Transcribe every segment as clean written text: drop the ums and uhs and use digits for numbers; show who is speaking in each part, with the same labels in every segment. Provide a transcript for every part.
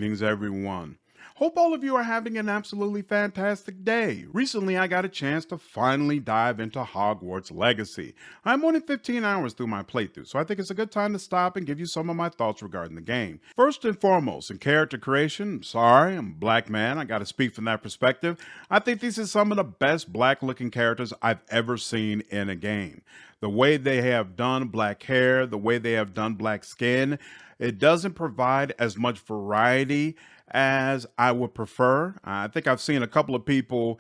Speaker 1: Greetings, everyone. Hope all of you are having an absolutely fantastic day. Recently, I got a chance to finally dive into Hogwarts Legacy. I'm only 15 hours through my playthrough, so I think it's a good time to stop and give you some of my thoughts regarding the game. First and foremost, in character creation, sorry, I'm a black man, I gotta speak from that perspective. I think these are some of the best black looking characters I've ever seen in a game. The way they have done black hair, the way they have done black skin, it doesn't provide as much variety as I would prefer. I think I've seen a couple of people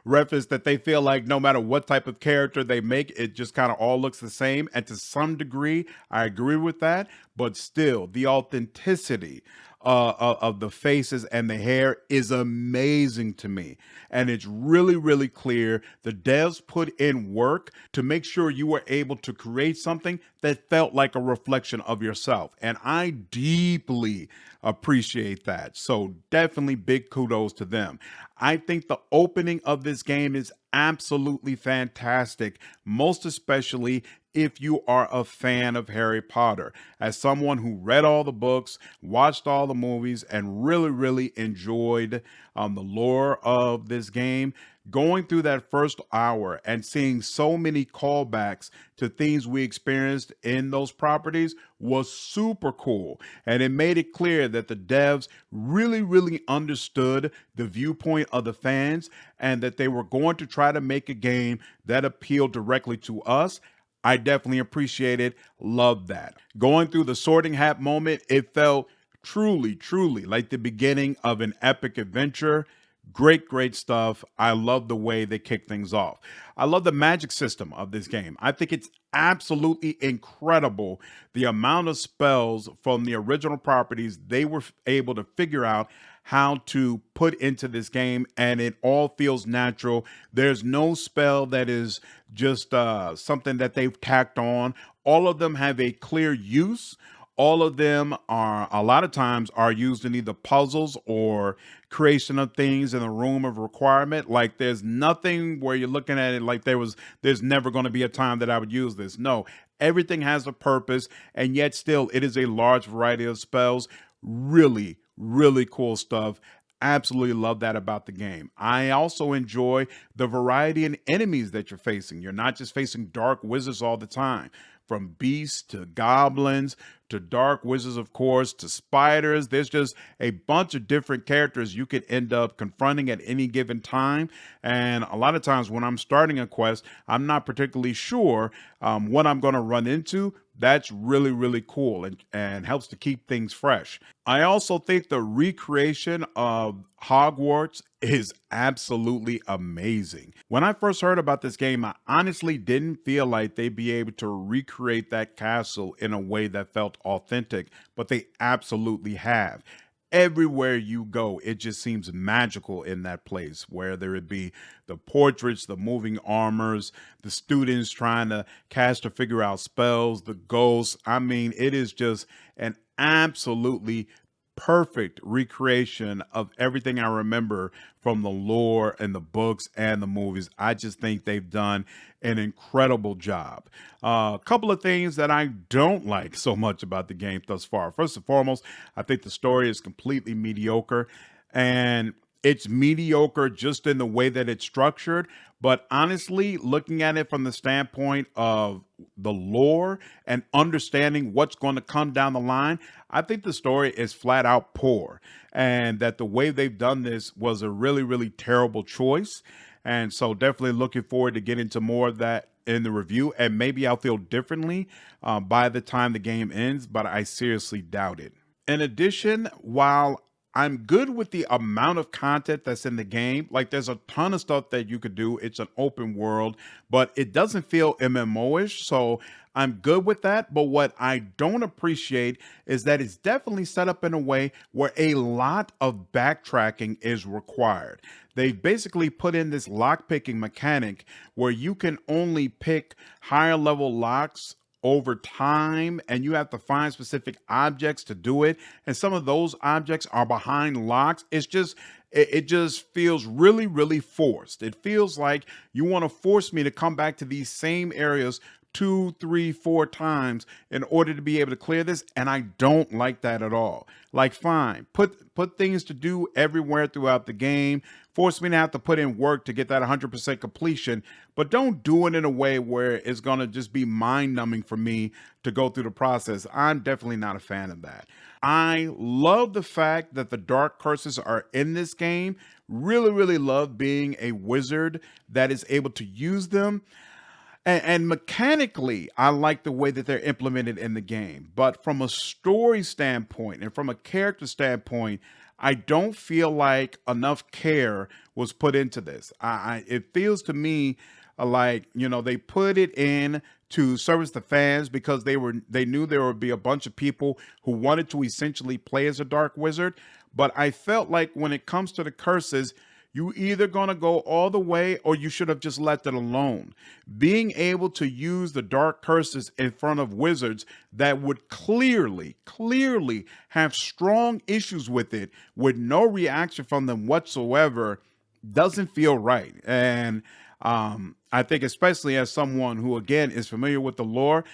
Speaker 1: reference that they feel like no matter what type of character they make, it just kind of all looks the same. And to some degree, I agree with that. But still, the authenticity of the faces and the hair is amazing to me. And it's really, really clear the devs put in work to make sure you were able to create something that felt like a reflection of yourself. And I deeply appreciate that. So definitely big kudos to them. I think the opening of this game is absolutely fantastic, most especially if you are a fan of Harry Potter. As someone who read all the books, watched all the movies, and really, really enjoyed the lore of this game, going through that first hour and seeing so many callbacks to things we experienced in those properties was super cool. And it made it clear that the devs really, really understood the viewpoint of the fans and that they were going to try to make a game that appealed directly to us. I definitely appreciate it. Love that. Going through the sorting hat moment, it felt truly, truly like the beginning of an epic adventure. Great, great stuff. I love the way they kick things off. I love the magic system of this game. I think it's absolutely incredible the amount of spells from the original properties they were able to figure out how to put into this game, and it all feels natural. There's no spell that is just something that they've tacked on. All of them have a clear use. All of them are a lot of times are used in either puzzles or creation of things in the room of requirement. Like there's nothing where you're looking at it like there's never going to be a time that I would use this. No, everything has a purpose, and yet still it is a large variety of spells. Really, really cool stuff. Absolutely love that about the game. I also enjoy the variety in enemies that you're facing. You're not just facing dark wizards all the time. From beasts to goblins to dark wizards, of course, to spiders. There's just a bunch of different characters you could end up confronting at any given time. And a lot of times when I'm starting a quest, I'm not particularly sure what I'm going to run into. That's really, really cool and helps to keep things fresh. I also think the recreation of Hogwarts is absolutely amazing. When I first heard about this game, I honestly didn't feel like they'd be able to recreate that castle in a way that felt authentic, but they absolutely have. Everywhere you go, it just seems magical in that place, whether it be the portraits, the moving armors, the students trying to cast or figure out spells, the ghosts. I mean, it is just an absolutely perfect recreation of everything I remember from the lore and the books and the movies. I just think they've done an incredible job. A couple of things that I don't like so much about the game thus far. First and foremost, I think the story is completely mediocre, and it's mediocre just in the way that it's structured. But honestly, looking at it from the standpoint of the lore and understanding what's going to come down the line, I think the story is flat out poor. And that the way they've done this was a really, really terrible choice. And so definitely looking forward to getting into more of that in the review. And maybe I'll feel differently by the time the game ends, but I seriously doubt it. In addition, while I'm good with the amount of content that's in the game. Like there's a ton of stuff that you could do. It's an open world, but it doesn't feel MMO-ish. So I'm good with that. But what I don't appreciate is that it's definitely set up in a way where a lot of backtracking is required. They basically put in this lock picking mechanic where you can only pick higher level locks over time, and you have to find specific objects to do it, and some of those objects are behind locks. It just feels really, really forced. It feels like you want to force me to come back to these same areas two, three, four times in order to be able to clear this, and I don't like that at all. Like, fine, put things to do everywhere throughout the game, force me to have to put in work to get that 100% completion, but don't do it in a way where it's going to just be mind numbing for me to go through the process. I'm definitely not a fan of that. I love the fact that the dark curses are in this game. Really, really love being a wizard that is able to use them. And mechanically, I like the way that they're implemented in the game. But from a story standpoint and from a character standpoint, I don't feel like enough care was put into this. It feels to me like, they put it in to service the fans because they knew there would be a bunch of people who wanted to essentially play as a dark wizard. But I felt like when it comes to the curses, you either going to go all the way or you should have just left it alone. Being able to use the dark curses in front of wizards that would clearly have strong issues with it with no reaction from them whatsoever doesn't feel right. And I think especially as someone who, again, is familiar with the lore,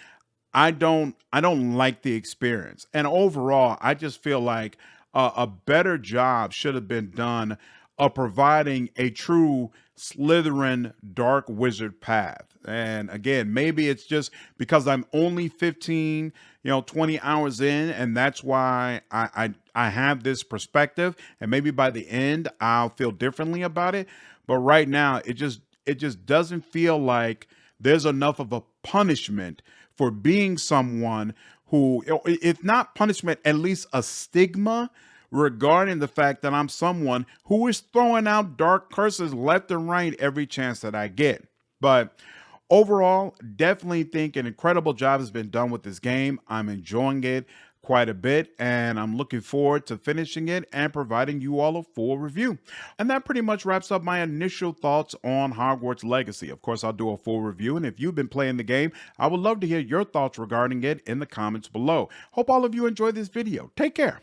Speaker 1: I don't like the experience. And overall, I just feel like a better job should have been done of providing a true Slytherin dark wizard path. And again, maybe it's just because I'm only 15, 20 hours in, and that's why I have this perspective. And maybe by the end, I'll feel differently about it. But right now, it just doesn't feel like there's enough of a punishment for being someone who, if not punishment, at least a stigma regarding the fact that I'm someone who is throwing out dark curses left and right every chance that I get. But overall, definitely think an incredible job has been done with this game. I'm enjoying it quite a bit, and I'm looking forward to finishing it and providing you all a full review. And that pretty much wraps up my initial thoughts on Hogwarts Legacy. Of course, I'll do a full review, and if you've been playing the game, I would love to hear your thoughts regarding it in the comments below. Hope all of you enjoyed this video. Take care.